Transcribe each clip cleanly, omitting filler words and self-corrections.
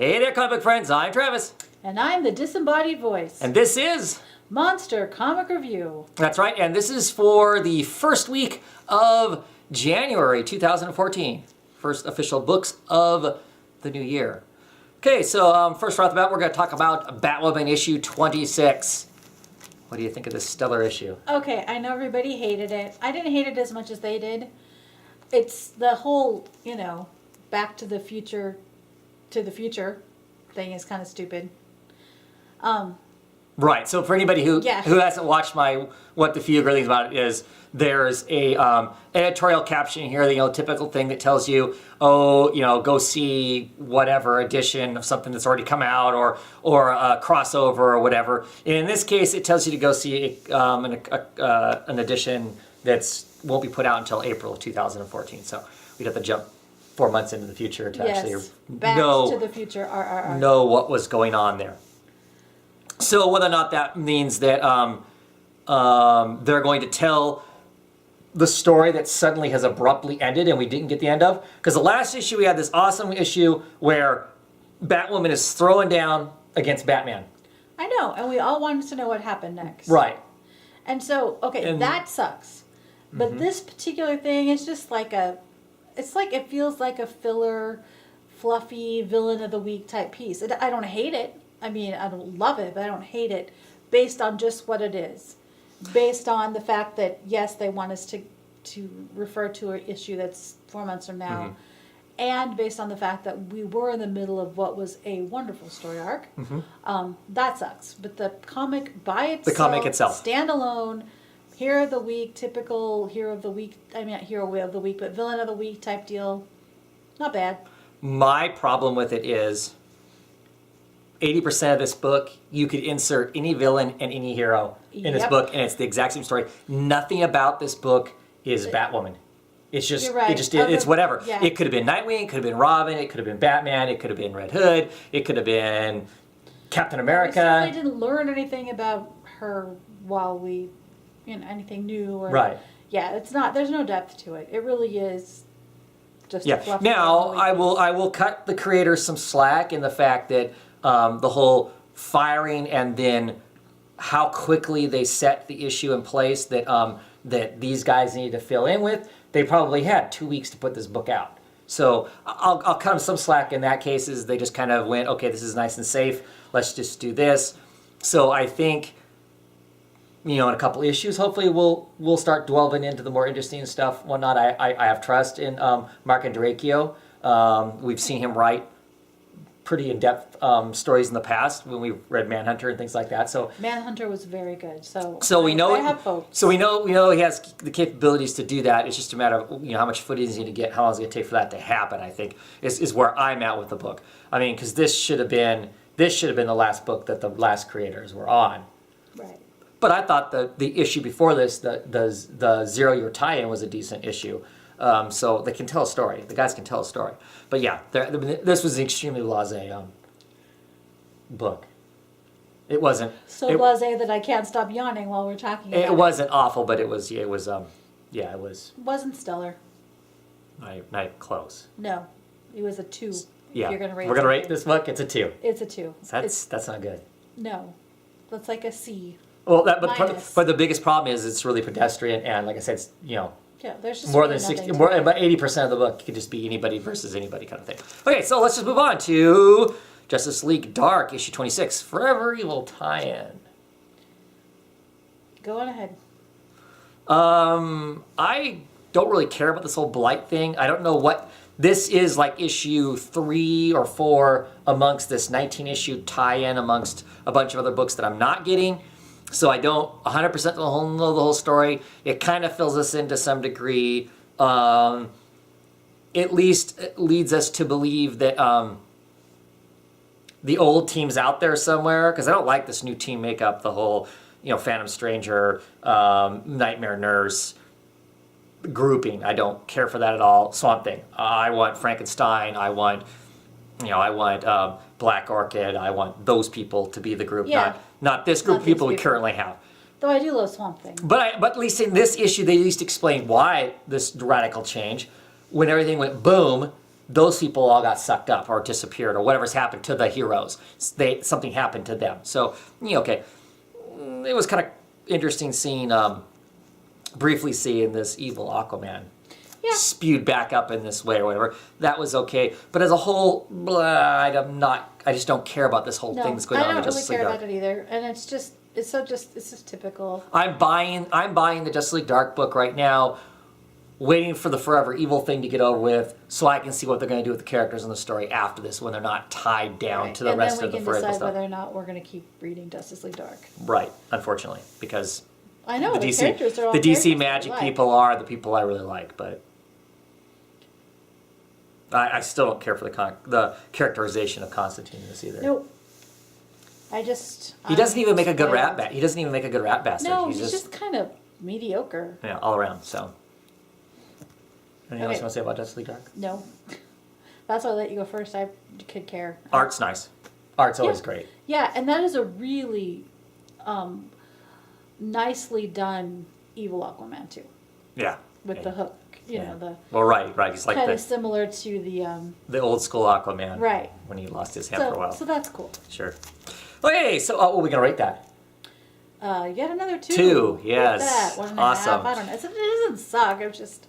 Hey there, comic book friends. I'm Travis. And I'm the Disembodied Voice. And this is Monster Comic Review. That's right, and this is for the first week of January 2014. First official books of the new year. Okay, so first right off the bat, we're going to talk about Batwoman issue 26. What do you think of this stellar issue? Okay, I know everybody hated it. I didn't hate it as much as they did. It's the whole, back to the future thing is kind of stupid. Right, so for anybody who hasn't watched my What the Few Girl Things About It is, there's a editorial caption here, the typical thing that tells you, go see whatever edition of something that's already come out or a crossover or whatever. And in this case, it tells you to go see an edition that won't be put out until April of 2014. So we'd have to jump 4 months into the future to actually to the future. know what was going on there. So whether or not that means that they're going to tell the story that suddenly has abruptly ended and we didn't get the end of. Because the last issue, we had this awesome issue where Batwoman is throwing down against Batman. I know, and we all wanted to know what happened next. Right. And so, that sucks. But this particular thing is just it feels like a filler, fluffy, villain of the week type piece. I don't hate it. I mean, I don't love it, but I don't hate it based on just what it is. Based on the fact that, yes, they want us to refer to an issue that's 4 months from now. Mm-hmm. And based on the fact that we were in the middle of what was a wonderful story arc. Mm-hmm. That sucks. But the comic by itself, standalone, hero of the week, typical hero of the week, not hero of the week, but villain of the week type deal, not bad. My problem with it is 80% of this book, you could insert any villain and any hero in this book, and it's the exact same story. Nothing about this book is Batwoman. It's just, You're right. It's whatever. Yeah. It could have been Nightwing, it could have been Robin, it could have been Batman, it could have been Red Hood, it could have been Captain America. We certainly didn't learn anything about her while we, anything new. Or, right. Yeah, it's not. There's no depth to it. It really is just. Yeah. Now I will cut the creators some slack in the fact that the whole firing and then how quickly they set the issue in place that these guys needed to fill in with. They probably had 2 weeks to put this book out. So I'll cut them some slack in that case. Is they just kind of went, okay, this is nice and safe. Let's just do this. So I think, in a couple issues, hopefully we'll start delving into the more interesting stuff, whatnot. I have trust in Mark Andreacchio. We've seen him write pretty in-depth stories in the past when we read Manhunter and things like that. So Manhunter was very good. So we know I have hope. So we know he has the capabilities to do that. It's just a matter of how much footage he's going to get, how long it's going to take for that to happen. I think is where I'm at with the book. I mean, because this should have been the last book that the last creators were on. Right. But I thought the issue before this, the 0 Year tie-in, was a decent issue. So they can tell a story. The guys can tell a story. But yeah, this was an extremely blasé book. It wasn't so blasé that I can't stop yawning while we're talking about it. It wasn't awful, but it was. It wasn't stellar. Not close. No, it was a 2. Yeah, if you're gonna rate we're gonna rate this book. It's a 2. It's a 2. That's not good. No, that's like a C. Well, but the biggest problem is it's really pedestrian, and like I said, it's, Yeah, there's just more really than 60, nothing about 80% of the book could just be anybody versus anybody kind of thing. Okay, so let's just move on to Justice League Dark, issue 26, Forever Evil tie-in. Go on ahead. I don't really care about this whole Blight thing. I don't know what this is, like issue 3 or 4 amongst this 19-issue tie-in amongst a bunch of other books that I'm not getting. So I don't 100% know the whole story. It kind of fills us in to some degree. At least it leads us to believe that the old team's out there somewhere. Because I don't like this new team makeup. The whole, Phantom Stranger, Nightmare Nurse grouping. I don't care for that at all. Swamp Thing. I want Frankenstein. I want Black Orchid. I want those people to be the group, not this group of people we currently have. Though I do love Swamp Thing. But at least in this issue, they at least explain why this radical change. When everything went boom, those people all got sucked up or disappeared or whatever's happened to the heroes. Something happened to them. So, okay. It was kind of interesting seeing, briefly seeing this evil Aquaman spewed back up in this way or whatever. That was okay. But as a whole, I just don't care about this whole thing that's going on. I don't really care about it either. And it's just typical. I'm buying the Justice League Dark book right now, waiting for the Forever Evil thing to get over with, so I can see what they're going to do with the characters in the story after this, when they're not tied down to the rest of the Forever stuff. And then we can decide whether or not we're going to keep reading Justice League Dark. Right, unfortunately, because I know the DC Magic people are the people I really like, but I still don't care for the characterization of Constantine in this either. Nope. He doesn't even make a good rat. He doesn't even make a good rat bastard. No, he's just kind of mediocre. Yeah, all around. So, anything else you want to say about Justice League Dark? No. That's why I let you go first. I could care. Art's nice. Art's always great. Yeah, and that is a really nicely done evil Aquaman too. Yeah. With the hook, you know, right. He's like kind of similar to the old school Aquaman. Right. When he lost his hand for a while. So that's cool. Sure. Okay, so what are we gonna rate that? Yet another 2. 2, yes. That 1.5. Awesome. I don't know. It doesn't suck. I'm just,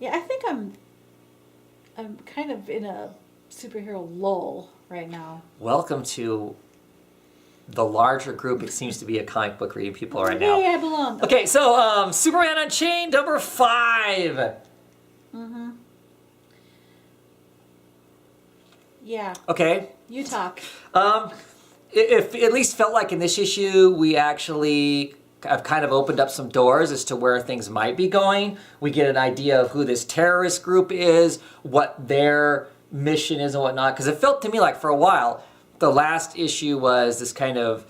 I think I'm kind of in a superhero lull right now. Welcome to the larger group. It seems to be a comic book reading people right now. Yeah, I belong. Okay, so Superman Unchained number 5. Mm-hmm. Yeah. Okay. You talk. It at least felt like in this issue we actually have kind of opened up some doors as to where things might be going. We get an idea of who this terrorist group is, what their mission is and whatnot. Because it felt to me like for a while, the last issue was this kind of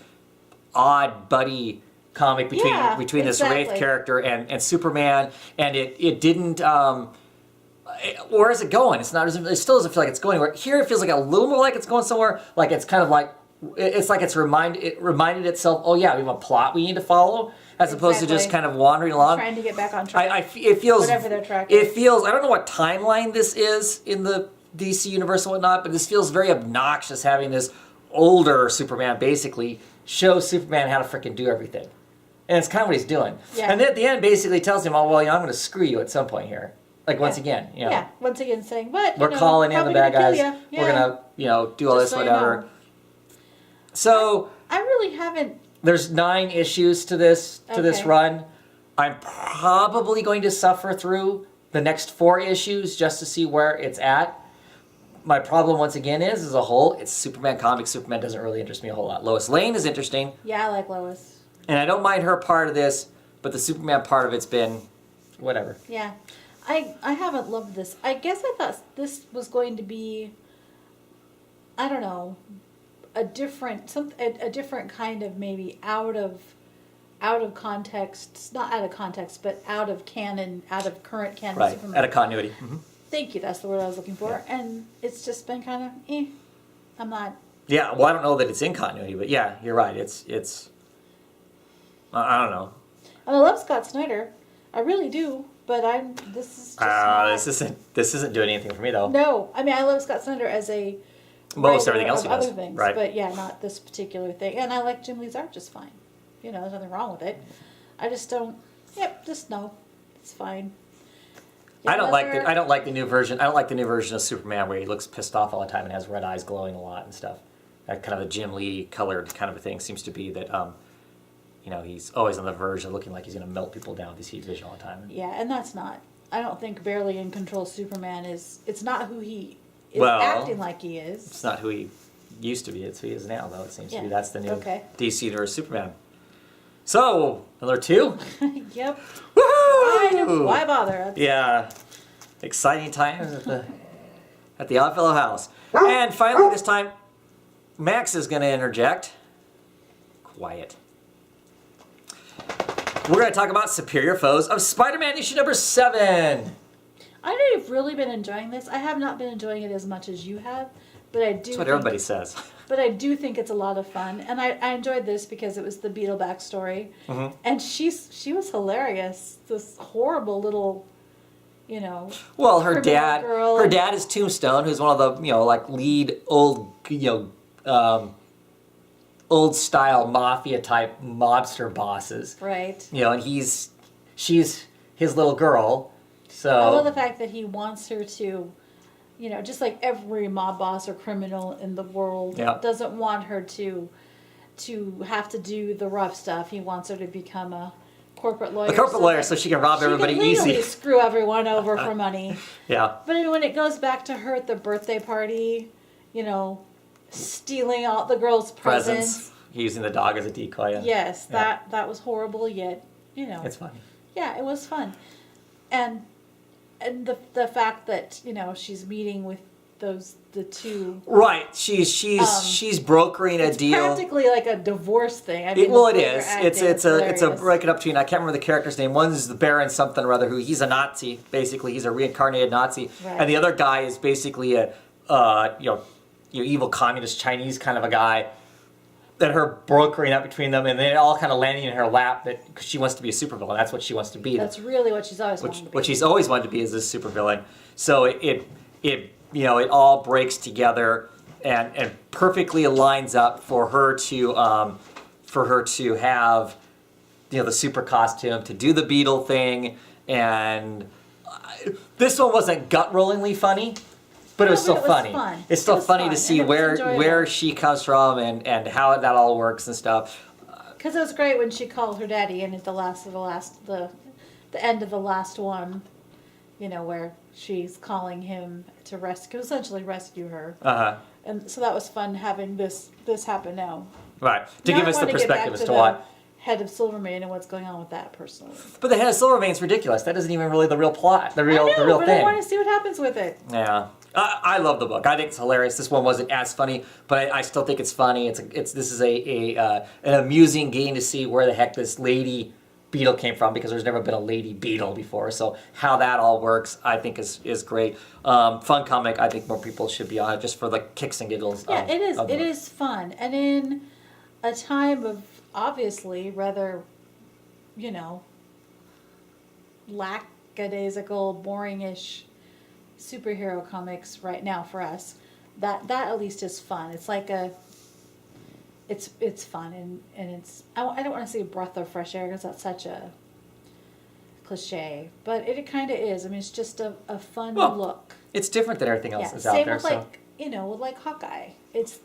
odd buddy comic between this Wraith character and Superman. And it didn't... where is it going? It still doesn't feel like it's going anywhere. Here it feels like a little more like it's going somewhere. Like it's kind of like... It's like it reminded itself, oh yeah, we have a plot we need to follow, as opposed to just kind of wandering along. Trying to get back on track. It feels, whatever their track is. It feels, I don't know what timeline this is in the DC universe and whatnot, but this feels very obnoxious having this older Superman basically show Superman how to freaking do everything. And it's kind of what he's doing. Yeah. And then at the end basically tells him, oh, well, I'm going to screw you at some point here. Like once again, Yeah, once again saying, but we're calling in the bad guys. We're going to do all this, whatever. So I really haven't. There's 9 issues to this run. I'm probably going to suffer through the next 4 issues just to see where it's at. My problem once again is, as a whole, it's Superman comics. Superman doesn't really interest me a whole lot. Lois Lane is interesting. Yeah, I like Lois. And I don't mind her part of this, but the Superman part of it's been whatever. Yeah. I haven't loved this. I guess I thought this was going to be, I don't know, a different kind of maybe out of context, not out of context, but out of canon, out of current canon. Right, Superman. out of continuity. Mm-hmm. Thank you, that's the word I was looking for. Yeah. And it's just been kind of, I'm not. Yeah, well, I don't know that it's in continuity, but yeah, you're right. It's I don't know. I love Scott Snyder. I really do. But this is just this isn't doing anything for me though. No, I mean I love Scott Snyder as a most everything else he does, other things, right? But yeah, not this particular thing. And I like Jim Lee's art just fine. There's nothing wrong with it. I just don't. Yep, just no, it's fine. I don't like the new version. I don't like the new version of Superman where he looks pissed off all the time and has red eyes glowing a lot and stuff. That kind of a Jim Lee colored kind of a thing seems to be that. He's always on the verge of looking like he's going to melt people down with his heat vision all the time. Yeah, and that's not. I don't think barely in control Superman is. It's not who he is acting like he is. It's not who he used to be. It's who he is now, though. It seems to be. That's the new DC universe Superman. So another 2. Yep. Woohoo! Why bother? Yeah. Exciting times at the Oddfellow house. And finally, this time, Max is going to interject. Quiet. We're going to talk about Superior Foes of Spider-Man issue number 7. I've really been enjoying this. I have not been enjoying it as much as you have, but I do. That's what everybody says. But I do think it's a lot of fun, and I enjoyed this because it was the Beetle backstory, and she was hilarious. This horrible little, Well, her criminal dad, girl her and- dad is Tombstone, who's one of the like lead old style mafia type mobster bosses. Right. And she's his little girl. So I love the fact that he wants her to, just like every mob boss or criminal in the world, Yeah. doesn't want her to have to do the rough stuff. He wants her to become a corporate lawyer. So she can rob everybody she can legally easy. screw everyone over for money. Yeah. But I mean, when it goes back to her at the birthday party, stealing all the girls' presents. Using the dog as a decoy. Yes, that was horrible. Yet, It's funny. Yeah, it was fun, and the fact that she's meeting with the two. Right. She's brokering a deal. Practically like a divorce thing. I mean, It is. It's a break it up between. I can't remember the character's name. One's the Baron something or other, who he's a Nazi. Basically, he's a reincarnated Nazi, Right. and the other guy is basically a evil communist Chinese kind of a guy. That her brokering that between them, and then it all kind of landing in her lap because she wants to be a supervillain. That's what she wants to be. That's really what she's always wanted to be. What she's always wanted to be is this supervillain. So it all breaks together and perfectly lines up for her to have the super costume, to do the beetle thing, and this one wasn't gut-rollingly funny. But it was still funny. Fun. It's still funny to see and it was where enjoyable. she comes from and how that all works and stuff. Because it was great when she called her daddy in at the end of the last one, where she's calling him to essentially rescue her. Uh-huh. And so that was fun having this happen now. Right. To Now give I us the wanna get perspective back as to the what. Head of Silvermane and what's going on with that personally. But the head of Silvermane's ridiculous. That isn't even really the real plot. The real but thing. I want to see what happens with it. Yeah. I love the book. I think it's hilarious. This one wasn't as funny, but I still think it's funny. This is an amusing game to see where the heck this lady beetle came from, because there's never been a lady beetle before. So how that all works, I think is great. Fun comic. I think more people should be on it just for the kicks and giggles. Yeah, it is. It is fun, and in a time of obviously rather, lackadaisical, boringish superhero comics right now for us, that at least is fun. It's like it's fun and it's I don't want to say a breath of fresh air because that's such a cliche, but it kind of is. I mean, it's just a fun look. It's different than everything else that's same out there. with like Hawkeye. It's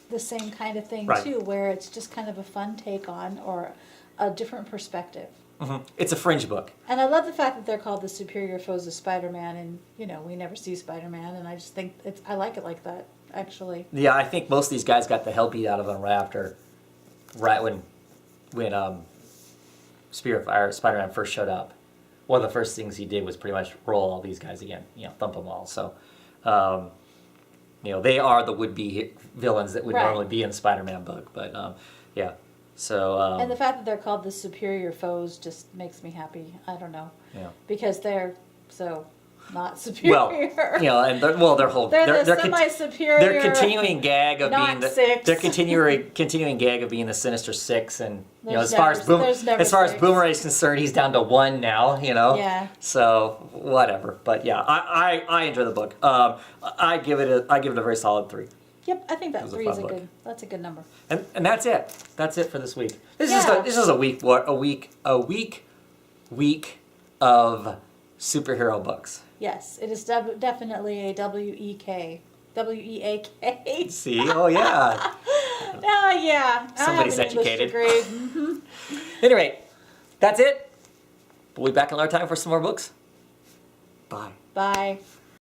the same kind of thing Right. too, where it's just kind of a fun take on or a different perspective. Mm-hmm. It's a fringe book. And I love the fact that they're called the superior foes of Spider-Man, and we never see Spider-Man, and I just think I like it like that, actually. Yeah, I think most of these guys got the hell beat out of them right when Spider-Man first showed up. One of the first things he did was pretty much roll all these guys again, thump them all. So, they are the would-be villains that would Right. normally be in a Spider-Man book. But yeah, so And the fact that they're called the superior foes just makes me happy. I don't know. yeah. Because they're so not superior. Well, and their whole they're the semi-superior. Their continuing gag of not being six. their continuing gag of being the Sinister Six, and There's as far as never six. Boomerang is concerned, he's down to one now. Yeah. So whatever, but yeah, I enjoy the book. I give it a very solid 3. Yep, I think that was a 3 fun is book. that's a good number. And that's it. That's it for this week. This Yeah. is a week of superhero books. Yes, it is definitely a W-E-A-K. See? Oh yeah. Yeah. Somebody's I have an English educated. degree. Anyway, that's it. We'll be back another time for some more books. Bye. Bye.